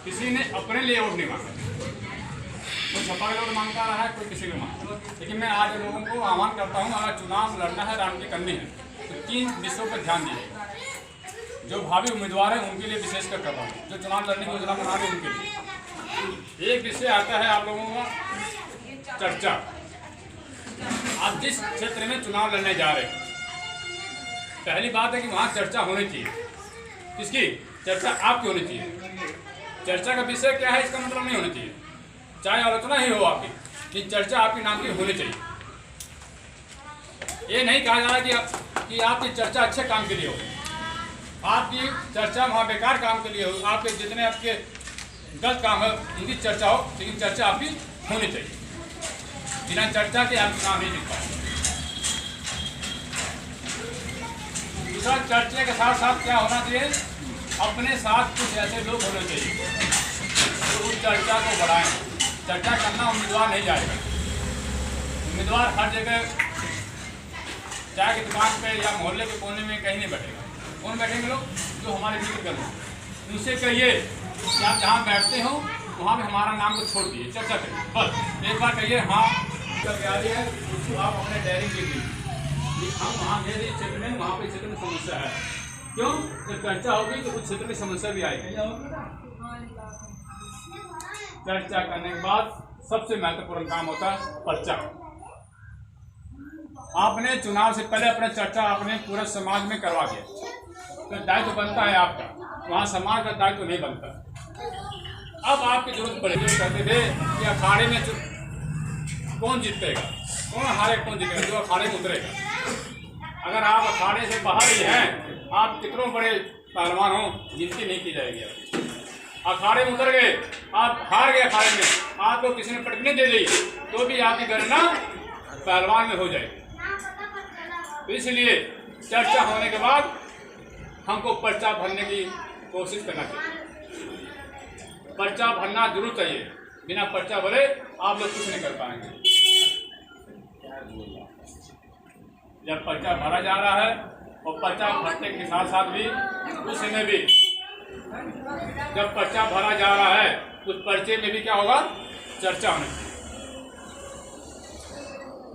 किसी ने अपने लिए वोट नहीं मांगा, कोई सपा का वोट मांगता रहा है, कोई किसी को मांगा। लेकिन मैं आज लोगों को आह्वान करता हूँ, अगर चुनाव लड़ना है, राजनीति करनी है, तो 3 विषयों पर ध्यान दीजिए। जो भावी उम्मीदवार हैं उनके लिए विशेषकर कर रहा हूँ, जो चुनाव लड़ने की योजना बना रहे हैं उनके लिए। एक विषय आता है आप लोगों का चर्चा। आप जिस क्षेत्र में चुनाव लड़ने जा रहे हैं, पहली बात है कि वहाँ चर्चा होनी चाहिए। किसकी चर्चा? आपकी होनी चाहिए। चर्चा का विषय क्या है इसका मतलब नहीं होना चाहिए, चाहे आलोचना ही हो आपकी, कि चर्चा आपके नाम की होनी चाहिए। ये नहीं कहा जा रहा कि आपकी चर्चा अच्छे काम के लिए हो, आपकी चर्चा वहाँ बेकार काम के लिए हो, आपके जितने आपके गलत काम है उनकी चर्चा हो, लेकिन चर्चा आपकी होनी चाहिए। बिना चर्चा के आप चुनाव नहीं जीत पाएंगे। दूसरा, चर्चा के साथ साथ क्या होना चाहिए, अपने साथ कुछ ऐसे लोग होने चाहिए जो उस चर्चा को बढ़ाएं। चर्चा करना उम्मीदवार नहीं जाएगा, उम्मीदवार हर जगह चाय की दुकान पे या मोहल्ले के कोने में कहीं नहीं बैठेगा। कौन बैठेंगे लोग? जो हमारे मित्र कर लोग। उनसे कहिए कि आप जहाँ बैठते हो वहाँ पे हमारा नाम को छोड़ दिए, चर्चा करिए। बस एक बार कहिए हाँ तैयारी है, उसको आप अपने डायरी लिख लीजिए, हम वहाँ मेरे क्षेत्र में, वहाँ पे क्षेत्र में समस्या है। क्यों? जब चर्चा होगी तो उस क्षेत्र में समस्या भी आएगी। चर्चा करने के बाद सबसे महत्वपूर्ण काम होता है पर्चा। आपने चुनाव से पहले अपने चर्चा आपने पूरे समाज में करवा दिया, तो दायित्व बनता है आपका, वहाँ समाज का दायित्व नहीं बनता। अब आपकी जरूरत पड़ेगी। कहते थे कि अखाड़े में कौन जीतेगा, कौन हारे, कौन जीतेगा? जो अखाड़े में उतरेगा। अगर आप अखाड़े से बाहर ही हैं, आप कितनों बड़े पहलवान हो, गिनती नहीं की जाएगी आपकी। अखाड़े में उतर गए, आप हार गए अखाड़े में, आपको किसी ने पटकनी दे दी तो भी आपकी गणना पहलवान में हो जाएगी। तो इसलिए चर्चा होने के बाद हमको पर्चा भरने की कोशिश करना चाहिए। पर्चा भरना जरूर चाहिए, बिना पर्चा भरे आप लोग कुछ नहीं कर पाएंगे। जब पर्चा भरा जा रहा है और पर्चा भरने के साथ साथ भी उस समय भी जब पर्चा भरा जा रहा है उस पर्चे में भी क्या होगा, चर्चा होनी चाहिए।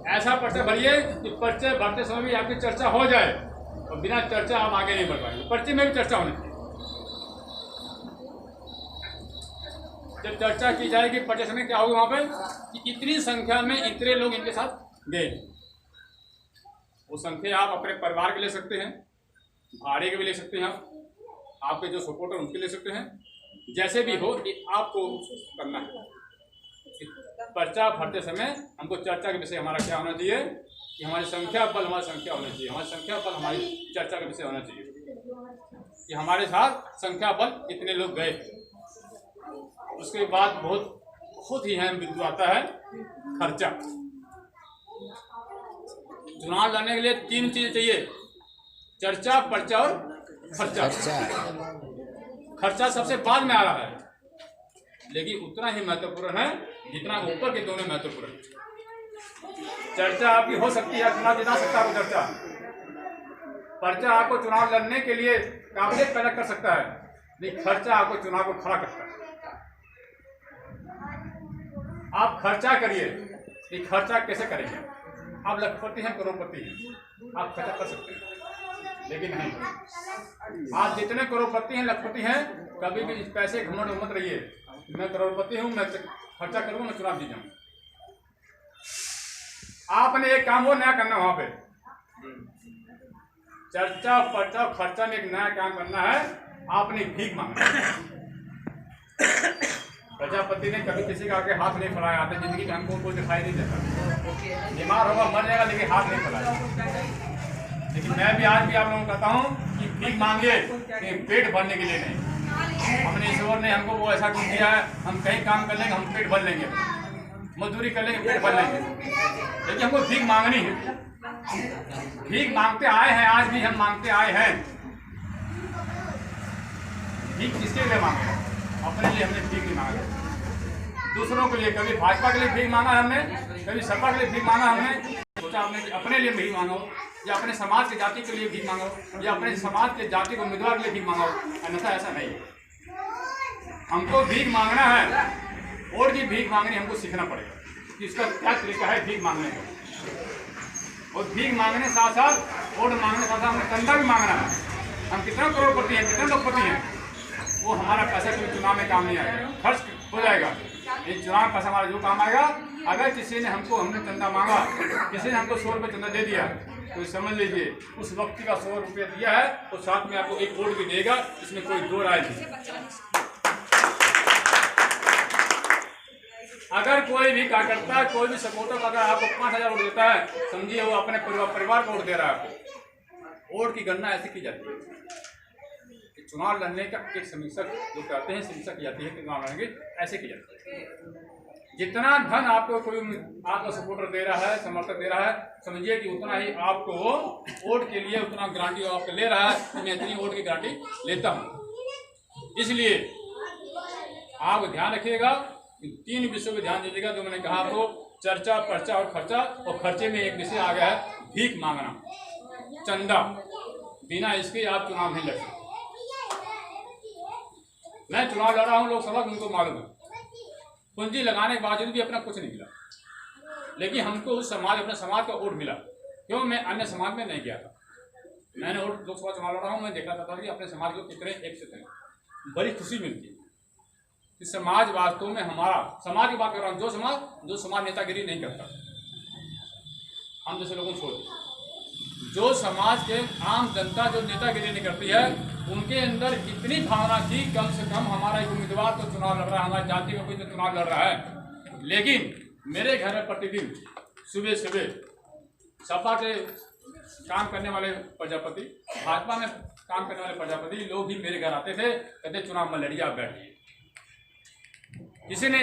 ऐसा पर्चा भरिए कि पर्चे भरते समय भी आपकी चर्चा हो जाए, और बिना चर्चा आप आगे नहीं बढ़ पाएंगे। पर्चे में भी चर्चा होनी चाहिए। जब चर्चा की जाएगी पर्चे समय क्या होगा वहाँ पे कि इतनी संख्या में इतने लोग इनके साथ गए। वो संख्या आप अपने परिवार के ले सकते हैं, भाड़े के भी ले सकते हैं, आपके जो सपोर्टर उनके ले सकते हैं, जैसे भी हो कि आपको करना है। पर्चा भरते समय हमको चर्चा के विषय हमारा क्या होना चाहिए कि हमारी संख्या बल हमारी संख्या होनी चाहिए, हमारी संख्या बल हमारी चर्चा का विषय होना चाहिए कि हमारे साथ संख्या बल इतने लोग गए। उसके बाद बहुत ही अहम बिंदु आता है खर्चा। चुनाव लड़ने के लिए 3 चीजें चाहिए, चर्चा, पर्चा और खर्चा। खर्चा सबसे बाद में आ रहा है, लेकिन उतना ही महत्वपूर्ण है जितना ऊपर के दोनों महत्वपूर्ण है। चर्चा आपकी हो सकती है, चुनाव जिता सकता है वो चर्चा। पर्चा आपको चुनाव लड़ने के लिए काबिलियत पैदा कर सकता है, लेकिन खर्चा आपको चुनाव को खड़ा करता है। आप खर्चा करिए, ये खर्चा कैसे करेंगे? आप लखपति हैं, करोड़पति हैं, आप खर्चा कर सकते हैं, लेकिन नहीं। आप जितने करोड़पति हैं, लखपति हैं, कभी भी इस पैसे घमंड मत रहिए। मैं करोड़पति हूँ, मैं खर्चा करूँगा, मैं चुनाव जीत जाऊँगा। आपने एक काम वो नया करना, वहाँ पे चर्चा, पर्चा, खर्चा में एक नया काम करना है। आपने भीख मांगना है। प्रजापति ने कभी किसी का आगे हाथ नहीं फैलाया, आते जिंदगी में हमको कोई दिखाई नहीं देता। बीमार होगा, मर जाएगा, लेकिन हाथ नहीं फैलाया। लेकिन मैं भी आज भी आप लोगों को कहता हूँ कि भीख मांगिए, पेट भरने के लिए नहीं। हमने ईश्वर ने हमको वो ऐसा कुछ दिया है, हम कहीं काम कर लेंगे, हम पेट भर लेंगे, मजदूरी कर लेंगे, पेट भर लेंगे, लेकिन हमको भीख मांगनी है। भीख मांगते आए हैं, आज भी हम मांगते आए हैं। भीख किसके लिए मांगे? अपने लिए हमने भीख नहीं मांगा, दूसरों के लिए। कभी भाजपा के लिए भीख मांगा हमने, कभी सपा के लिए भीख मांगा हमने। सोचा हमने कि अपने लिए भीख मांगो, या अपने समाज के जाति के लिए भीख मांगो, या अपने समाज के जाति को उम्मीदवार के लिए भीख मांगो, अन्यथा ऐसा नहीं है। हमको भीख मांगना है, वोट की भीख मांगनी हमको सीखना पड़ेगा कि इसका क्या तरीका है भीख मांगने का। और भीख मांगने साथ साथ, वोट मांगने साथ साथ हमें चंदा भी मांगना है। हम कितना करोड़पति हैं, कितने लोगपति हैं, वो हमारा पैसा कोई चुनाव में काम नहीं आएगा, खर्च हो जाएगा। ये चुनाव पैसा हमारा जो काम आएगा, अगर किसी ने हमने चंदा मांगा, किसी ने हमको 100 रुपये चंदा दे दिया, तो समझ लीजिए उस व्यक्ति का 100 रुपये दिया है, तो साथ में आपको एक वोट भी देगा, इसमें कोई दो राय नहीं। अगर कोई भी कार्यकर्ता, कोई भी सपोर्टर अगर आपको 5000 वोट देता है, समझिए वो अपने परिवार को वोट दे रहा है आपको। वोट की गणना ऐसे की जाती है कि चुनाव लड़ने का एक समीक्षक जो कहते हैं, समीक्षा की जाती है कि चुनाव लड़ेंगे, ऐसे की जाती है। जितना धन आपको कोई आपका सपोर्टर दे रहा है, समर्थक दे रहा है, समझिए कि उतना ही आपको वोट के लिए उतना गारंटी आपको ले रहा है। मैं इतनी वोट की गारंटी लेता हूँ। इसलिए आप ध्यान रखिएगा, 3 विषयों पर ध्यान दीजिएगा जो मैंने कहा आपको, चर्चा, पर्चा और खर्चा। और खर्चे में एक विषय आ गया है भीख मांगना, चंदा। बिना इसके आप चुनाव नहीं लड़ सकते। मैं चुनाव लड़ रहा हूँ लोकसभा, उनको मालूम है पूंजी लगाने के बावजूद भी अपना कुछ नहीं मिला, लेकिन हमको उस समाज, अपने समाज का वोट मिला। क्यों? मैं अन्य समाज में नहीं गया था, मैंने वोट लोकसभा चुनाव लड़ रहा हूँ, मैं देखा था कि अपने समाज को कितने एक से थे। बड़ी खुशी मिलती है कि समाज वास्तव में हमारा, समाज की बात कर रहा हूँ, जो समाज नेतागिरी नहीं करता, हम जैसे लोगों को छोड़, जो समाज के आम जनता जो नेतागिरी नहीं करती है, उनके अंदर इतनी भावना थी, कम से कम हमारा एक उम्मीदवार तो चुनाव लड़ रहा है, हमारी जाति का कोई तो चुनाव लड़ रहा है, लेकिन मेरे घर में प्रतिदिन सुबह सुबह सपा के काम करने वाले प्रजापति, भाजपा में काम करने वाले प्रजापति लोग भी मेरे घर आते थे, कहते चुनाव में लड़िए, आप बैठिए। किसी ने